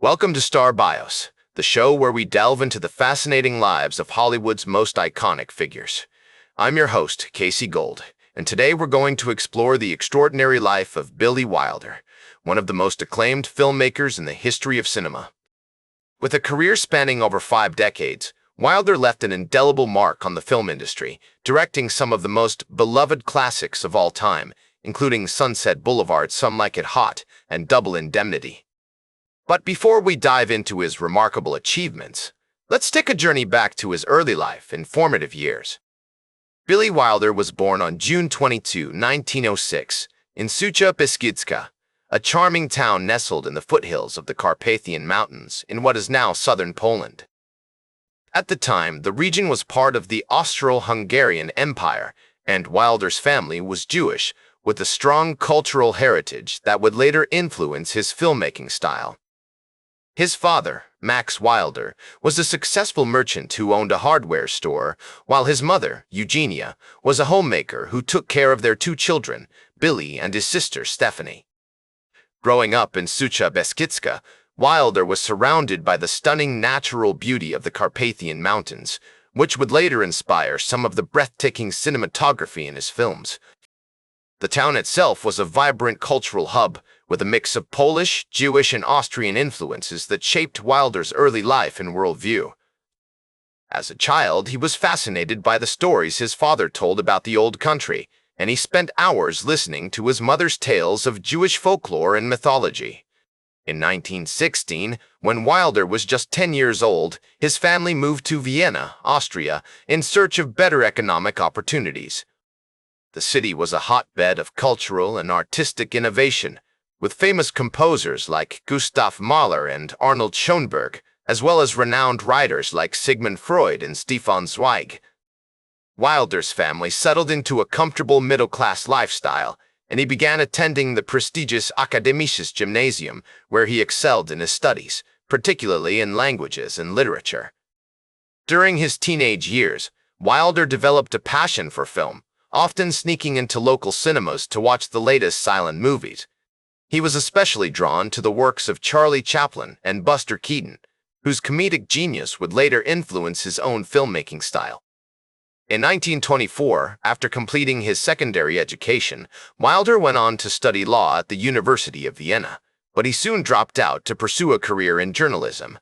Welcome to Star Bios, the show where we delve into the fascinating lives of Hollywood's most iconic figures. I'm your host, Casey Gold, and today we're going to explore the extraordinary life of Billy Wilder, one of the most acclaimed filmmakers in the history of cinema. With a career spanning over 5 decades, Wilder left an indelible mark on the film industry, directing some of the most beloved classics of all time, including Sunset Boulevard, Some Like It Hot, and Double Indemnity. But before we dive into his remarkable achievements, let's take a journey back to his early life and formative years. Billy Wilder was born on June 22, 1906, in Sucha Beskidzka, a charming town nestled in the foothills of the Carpathian Mountains in what is now southern Poland. At the time, the region was part of the Austro-Hungarian Empire, and Wilder's family was Jewish, with a strong cultural heritage that would later influence his filmmaking style. His father, Max Wilder, was a successful merchant who owned a hardware store, while his mother, Eugenia, was a homemaker who took care of their 2 children, Billy and his sister Stephanie. Growing up in Sucha Beskidzka, Wilder was surrounded by the stunning natural beauty of the Carpathian Mountains, which would later inspire some of the breathtaking cinematography in his films. The town itself was a vibrant cultural hub, with a mix of Polish, Jewish, and Austrian influences that shaped Wilder's early life and worldview. As a child, he was fascinated by the stories his father told about the old country, and he spent hours listening to his mother's tales of Jewish folklore and mythology. In 1916, when Wilder was just 10 years old, his family moved to Vienna, Austria, in search of better economic opportunities. The city was a hotbed of cultural and artistic innovation, with famous composers like Gustav Mahler and Arnold Schoenberg, as well as renowned writers like Sigmund Freud and Stefan Zweig. Wilder's family settled into a comfortable middle-class lifestyle, and he began attending the prestigious Akademisches Gymnasium, where he excelled in his studies, particularly in languages and literature. During his teenage years, Wilder developed a passion for film, often sneaking into local cinemas to watch the latest silent movies. He was especially drawn to the works of Charlie Chaplin and Buster Keaton, whose comedic genius would later influence his own filmmaking style. In 1924, after completing his secondary education, Wilder went on to study law at the University of Vienna, but he soon dropped out to pursue a career in journalism.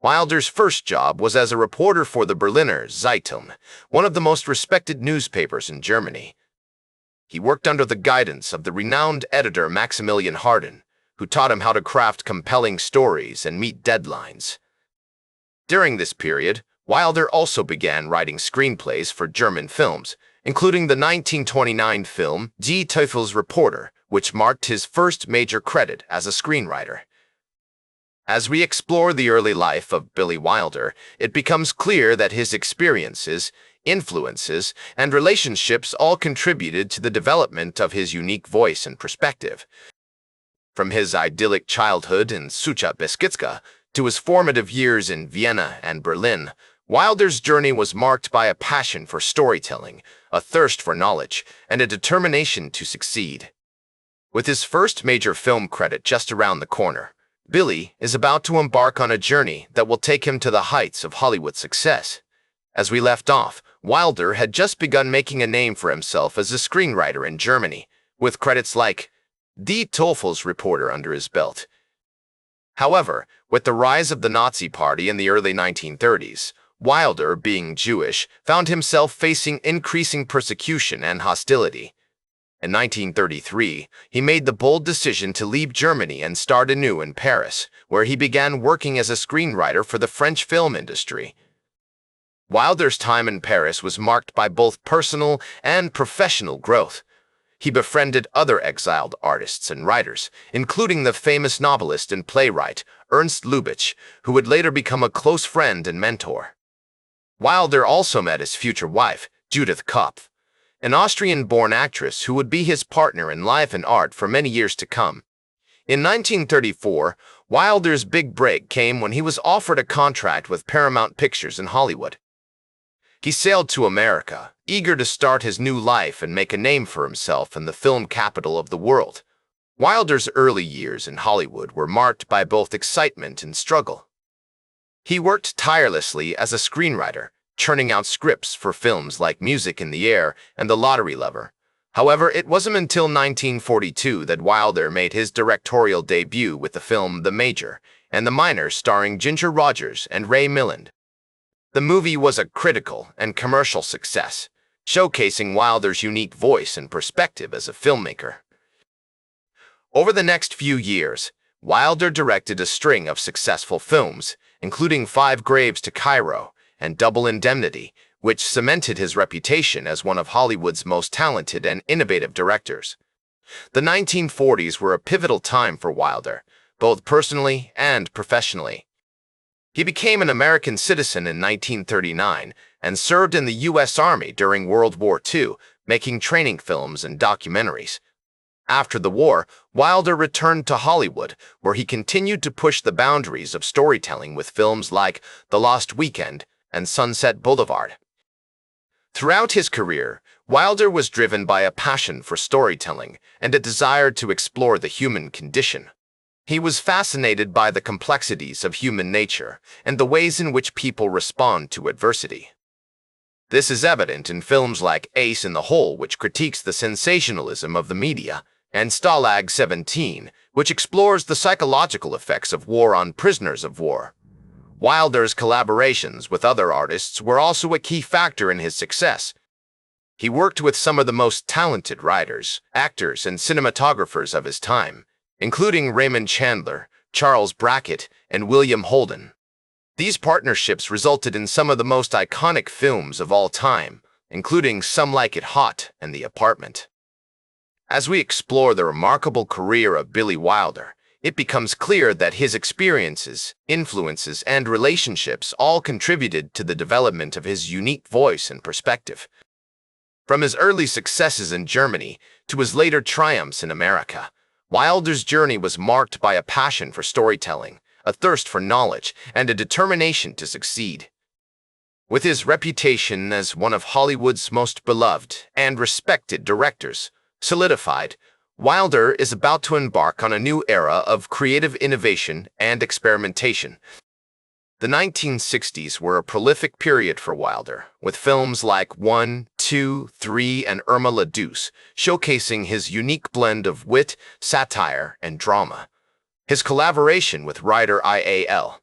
Wilder's first job was as a reporter for the Berliner Zeitung, one of the most respected newspapers in Germany. He worked under the guidance of the renowned editor Maximilian Harden, who taught him how to craft compelling stories and meet deadlines. During this period, Wilder also began writing screenplays for German films, including the 1929 film Die Teufelsreporter, which marked his first major credit as a screenwriter. As we explore the early life of Billy Wilder, it becomes clear that his experiences, influences, and relationships all contributed to the development of his unique voice and perspective. From his idyllic childhood in Sucha Beskidzka to his formative years in Vienna and Berlin, Wilder's journey was marked by a passion for storytelling, a thirst for knowledge, and a determination to succeed. With his first major film credit just around the corner, Billy is about to embark on a journey that will take him to the heights of Hollywood success. As we left off, Wilder had just begun making a name for himself as a screenwriter in Germany, with credits like Die Teufelsreporter under his belt. However, with the rise of the Nazi Party in the early 1930s, Wilder, being Jewish, found himself facing increasing persecution and hostility. In 1933, he made the bold decision to leave Germany and start anew in Paris, where he began working as a screenwriter for the French film industry. Wilder's time in Paris was marked by both personal and professional growth. He befriended other exiled artists and writers, including the famous novelist and playwright Ernst Lubitsch, who would later become a close friend and mentor. Wilder also met his future wife, Judith Kopf, an Austrian-born actress who would be his partner in life and art for many years to come. In 1934, Wilder's big break came when he was offered a contract with Paramount Pictures in Hollywood. He sailed to America, eager to start his new life and make a name for himself in the film capital of the world. Wilder's early years in Hollywood were marked by both excitement and struggle. He worked tirelessly as a screenwriter, churning out scripts for films like Music in the Air and The Lottery Lover. However, it wasn't until 1942 that Wilder made his directorial debut with the film The Major and the Minor, starring Ginger Rogers and Ray Milland. The movie was a critical and commercial success, showcasing Wilder's unique voice and perspective as a filmmaker. Over the next few years, Wilder directed a string of successful films, including Five Graves to Cairo and Double Indemnity, which cemented his reputation as one of Hollywood's most talented and innovative directors. The 1940s were a pivotal time for Wilder, both personally and professionally. He became an American citizen in 1939 and served in the U.S. Army during World War II, making training films and documentaries. After the war, Wilder returned to Hollywood, where he continued to push the boundaries of storytelling with films like The Lost Weekend and Sunset Boulevard. Throughout his career, Wilder was driven by a passion for storytelling and a desire to explore the human condition. He was fascinated by the complexities of human nature and the ways in which people respond to adversity. This is evident in films like Ace in the Hole, which critiques the sensationalism of the media, and Stalag 17, which explores the psychological effects of war on prisoners of war. Wilder's collaborations with other artists were also a key factor in his success. He worked with some of the most talented writers, actors, and cinematographers of his time, including Raymond Chandler, Charles Brackett, and William Holden. These partnerships resulted in some of the most iconic films of all time, including Some Like It Hot and The Apartment. As we explore the remarkable career of Billy Wilder, it becomes clear that his experiences, influences, and relationships all contributed to the development of his unique voice and perspective. From his early successes in Germany to his later triumphs in America, Wilder's journey was marked by a passion for storytelling, a thirst for knowledge, and a determination to succeed. With his reputation as one of Hollywood's most beloved and respected directors solidified, Wilder is about to embark on a new era of creative innovation and experimentation. The 1960s were a prolific period for Wilder, with films like 1, 2, 3, and Irma la Douce showcasing his unique blend of wit, satire, and drama. His collaboration with writer I.A.L.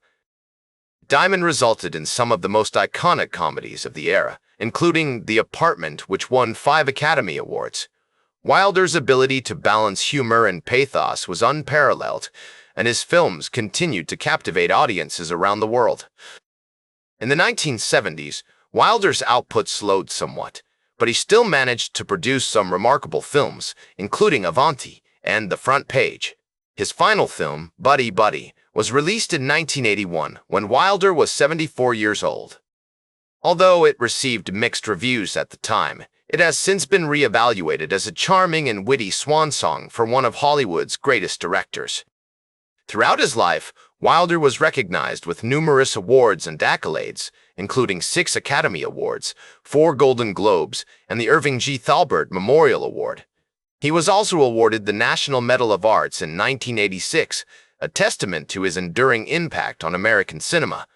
Diamond resulted in some of the most iconic comedies of the era, including The Apartment, which won 5 Academy Awards. Wilder's ability to balance humor and pathos was unparalleled, and his films continued to captivate audiences around the world. In the 1970s, Wilder's output slowed somewhat, but he still managed to produce some remarkable films, including Avanti and The Front Page. His final film, Buddy Buddy, was released in 1981 when Wilder was 74 years old. Although it received mixed reviews at the time, it has since been reevaluated as a charming and witty swan song for one of Hollywood's greatest directors. Throughout his life, Wilder was recognized with numerous awards and accolades, including 6 Academy Awards, 4 Golden Globes, and the Irving G. Thalberg Memorial Award. He was also awarded the National Medal of Arts in 1986, a testament to his enduring impact on American cinema.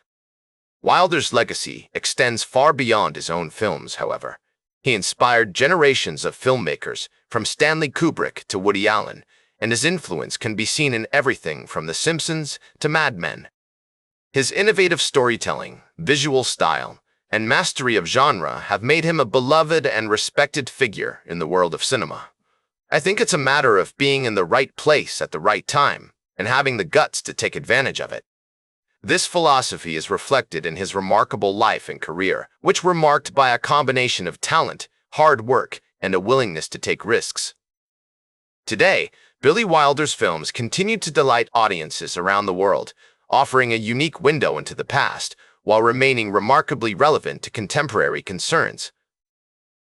Wilder's legacy extends far beyond his own films, however. He inspired generations of filmmakers, from Stanley Kubrick to Woody Allen, and his influence can be seen in everything from The Simpsons to Mad Men. His innovative storytelling, visual style, and mastery of genre have made him a beloved and respected figure in the world of cinema. I think it's a matter of being in the right place at the right time and having the guts to take advantage of it. This philosophy is reflected in his remarkable life and career, which were marked by a combination of talent, hard work, and a willingness to take risks. Today, Billy Wilder's films continue to delight audiences around the world, offering a unique window into the past while remaining remarkably relevant to contemporary concerns.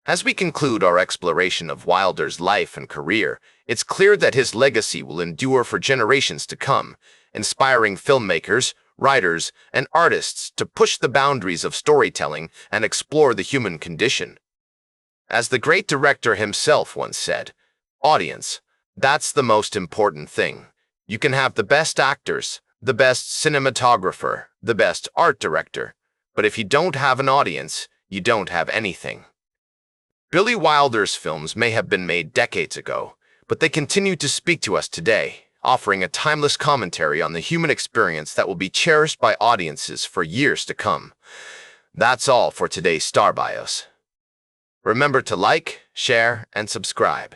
As we conclude our exploration of Wilder's life and career, it's clear that his legacy will endure for generations to come, inspiring filmmakers, writers, and artists to push the boundaries of storytelling and explore the human condition. As the great director himself once said, "Audience, That's the most important thing. You can have the best actors, the best cinematographer, the best art director, but if you don't have an audience, you don't have anything. Billy Wilder's films may have been made decades ago, but they continue to speak to us today, offering a timeless commentary on the human experience that will be cherished by audiences for years to come. That's all for today's Star Bios. Remember to like, share, and subscribe.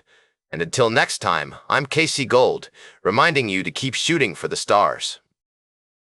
And until next time, I'm Casey Gold, reminding you to keep shooting for the stars.